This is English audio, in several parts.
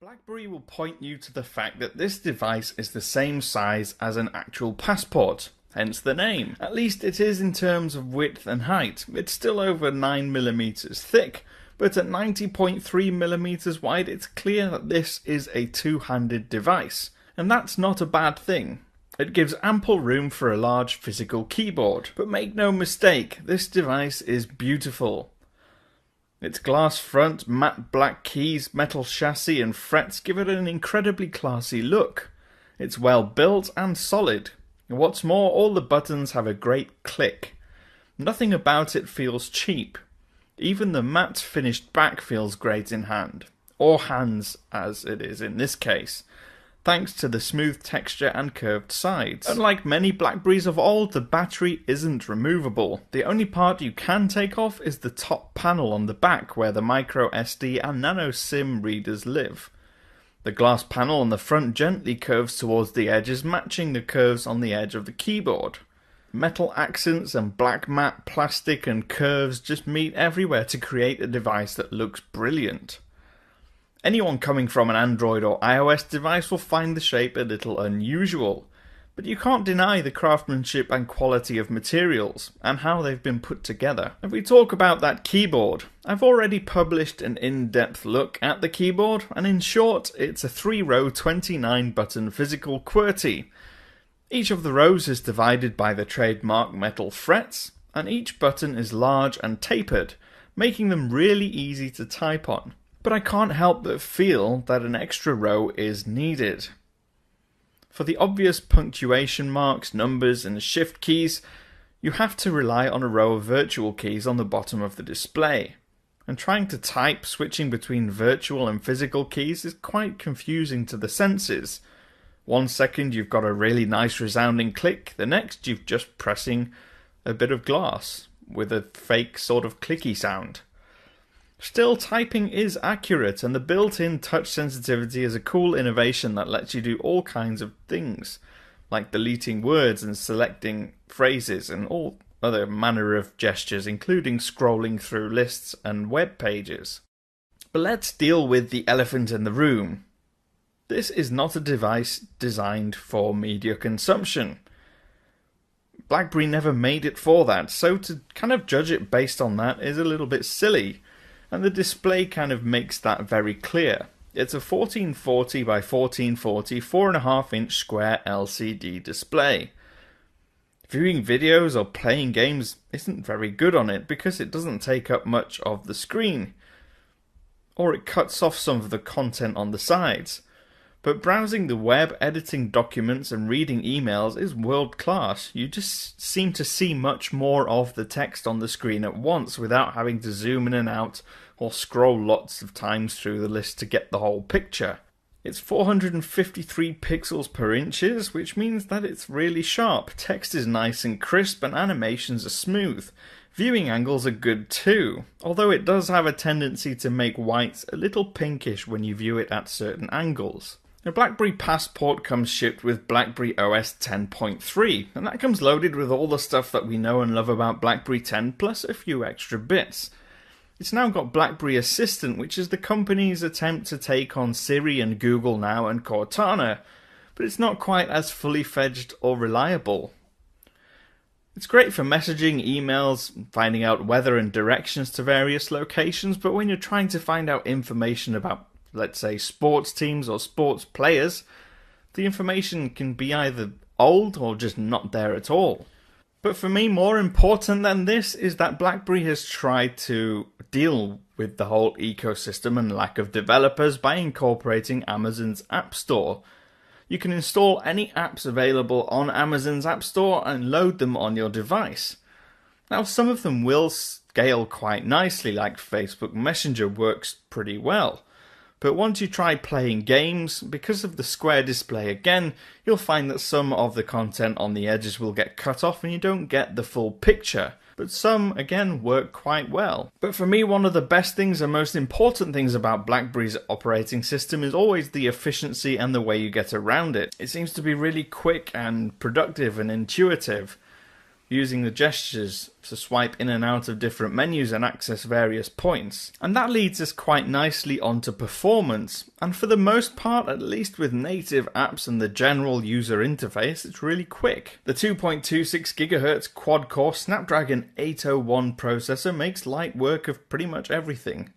BlackBerry will point you to the fact that this device is the same size as an actual passport, hence the name. At least it is in terms of width and height. It's still over 9mm thick, but at 90.3mm wide it's clear that this is a two-handed device. And that's not a bad thing. It gives ample room for a large physical keyboard. But make no mistake, this device is beautiful. Its glass front, matte black keys, metal chassis and frets give it an incredibly classy look. It's well built and solid. And what's more, all the buttons have a great click. Nothing about it feels cheap. Even the matte finished back feels great in hand. Or hands, as it is in this case, thanks to the smooth texture and curved sides. Unlike many BlackBerries of old, the battery isn't removable. The only part you can take off is the top panel on the back where the micro SD and nano SIM readers live. The glass panel on the front gently curves towards the edges, matching the curves on the edge of the keyboard. Metal accents and black matte plastic and curves just meet everywhere to create a device that looks brilliant. Anyone coming from an Android or iOS device will find the shape a little unusual, but you can't deny the craftsmanship and quality of materials, and how they've been put together. If we talk about that keyboard, I've already published an in-depth look at the keyboard, and in short, it's a 3-row 29-button physical QWERTY. Each of the rows is divided by the trademark metal frets, and each button is large and tapered, making them really easy to type on. But I can't help but feel that an extra row is needed. For the obvious punctuation marks, numbers and shift keys, you have to rely on a row of virtual keys on the bottom of the display. And trying to type switching between virtual and physical keys is quite confusing to the senses. 1 second you've got a really nice resounding click, the next you're just pressing a bit of glass with a fake sort of clicky sound. Still, typing is accurate, and the built-in touch sensitivity is a cool innovation that lets you do all kinds of things, like deleting words and selecting phrases and all other manner of gestures, including scrolling through lists and web pages. But let's deal with the elephant in the room. This is not a device designed for media consumption. BlackBerry never made it for that, so to kind of judge it based on that is a little bit silly. And the display kind of makes that very clear. It's a 1440 by 1440 4.5-inch square LCD display. Viewing videos or playing games isn't very good on it because it doesn't take up much of the screen, or it cuts off some of the content on the sides. But browsing the web, editing documents and reading emails is world class. You just seem to see much more of the text on the screen at once without having to zoom in and out or scroll lots of times through the list to get the whole picture. It's 453 pixels per inches, which means that it's really sharp. Text is nice and crisp and animations are smooth. Viewing angles are good too, although it does have a tendency to make whites a little pinkish when you view it at certain angles. The BlackBerry Passport comes shipped with BlackBerry OS 10.3, and that comes loaded with all the stuff that we know and love about BlackBerry 10 plus a few extra bits. It's now got BlackBerry Assistant, which is the company's attempt to take on Siri and Google Now and Cortana, but it's not quite as fully fledged or reliable. It's great for messaging, emails, finding out weather and directions to various locations, but when you're trying to find out information about, let's say, sports teams or sports players, the information can be either old or just not there at all. But for me, more important than this is that BlackBerry has tried to deal with the whole ecosystem and lack of developers by incorporating Amazon's App Store. You can install any apps available on Amazon's App Store and load them on your device. Now, some of them will scale quite nicely, like Facebook Messenger works pretty well. But once you try playing games, because of the square display again, you'll find that some of the content on the edges will get cut off and you don't get the full picture. But some, again, work quite well. But for me, one of the best things and most important things about BlackBerry's operating system is always the efficiency and the way you get around it. It seems to be really quick and productive and intuitive. using the gestures to swipe in and out of different menus and access various points. And that leads us quite nicely onto performance, and for the most part, at least with native apps and the general user interface, it's really quick. The 2.26 GHz quad-core Snapdragon 801 processor makes light work of pretty much everything.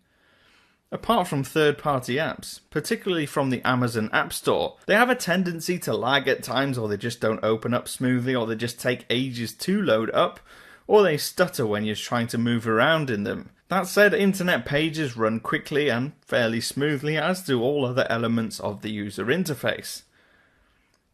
Apart from third-party apps, particularly from the Amazon App Store, they have a tendency to lag at times, or they just don't open up smoothly, or they just take ages to load up, or they stutter when you're trying to move around in them. That said, internet pages run quickly and fairly smoothly, as do all other elements of the user interface.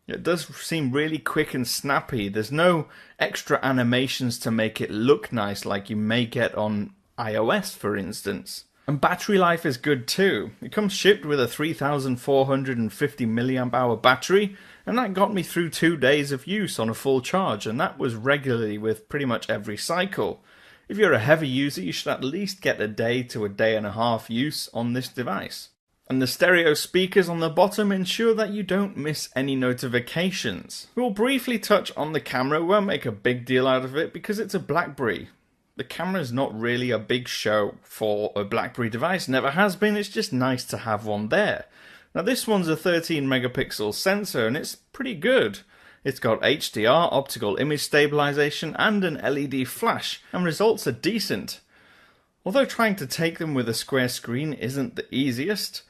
It does seem really quick and snappy. There's no extra animations to make it look nice like you may get on iOS, for instance. And battery life is good too. It comes shipped with a 3450 mAh battery, and that got me through 2 days of use on a full charge, and that was regularly with pretty much every cycle. If you're a heavy user, you should at least get a day to a day and a half use on this device. And the stereo speakers on the bottom ensure that you don't miss any notifications. We'll briefly touch on the camera. We won't make a big deal out of it because it's a BlackBerry. The camera is not really a big show for a BlackBerry device, never has been, it's just nice to have one there. Now this one's a 13 megapixel sensor and it's pretty good. It's got HDR, optical image stabilization and an LED flash, and results are decent. Although trying to take them with a square screen isn't the easiest,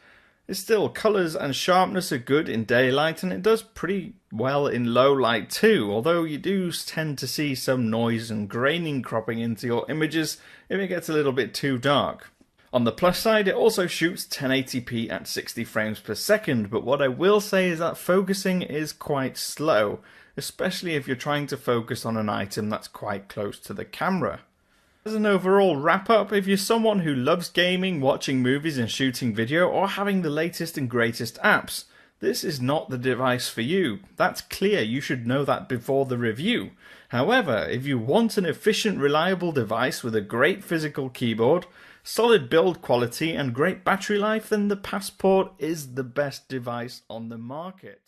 it's still, colours and sharpness are good in daylight and it does pretty well in low light too, although you do tend to see some noise and graining cropping into your images if it gets a little bit too dark. On the plus side, it also shoots 1080p at 60 frames per second, but what I will say is that focusing is quite slow, especially if you're trying to focus on an item that's quite close to the camera. As an overall wrap-up, if you're someone who loves gaming, watching movies and shooting video, or having the latest and greatest apps, this is not the device for you. That's clear, you should know that before the review. However, if you want an efficient, reliable device with a great physical keyboard, solid build quality and great battery life, then the Passport is the best device on the market.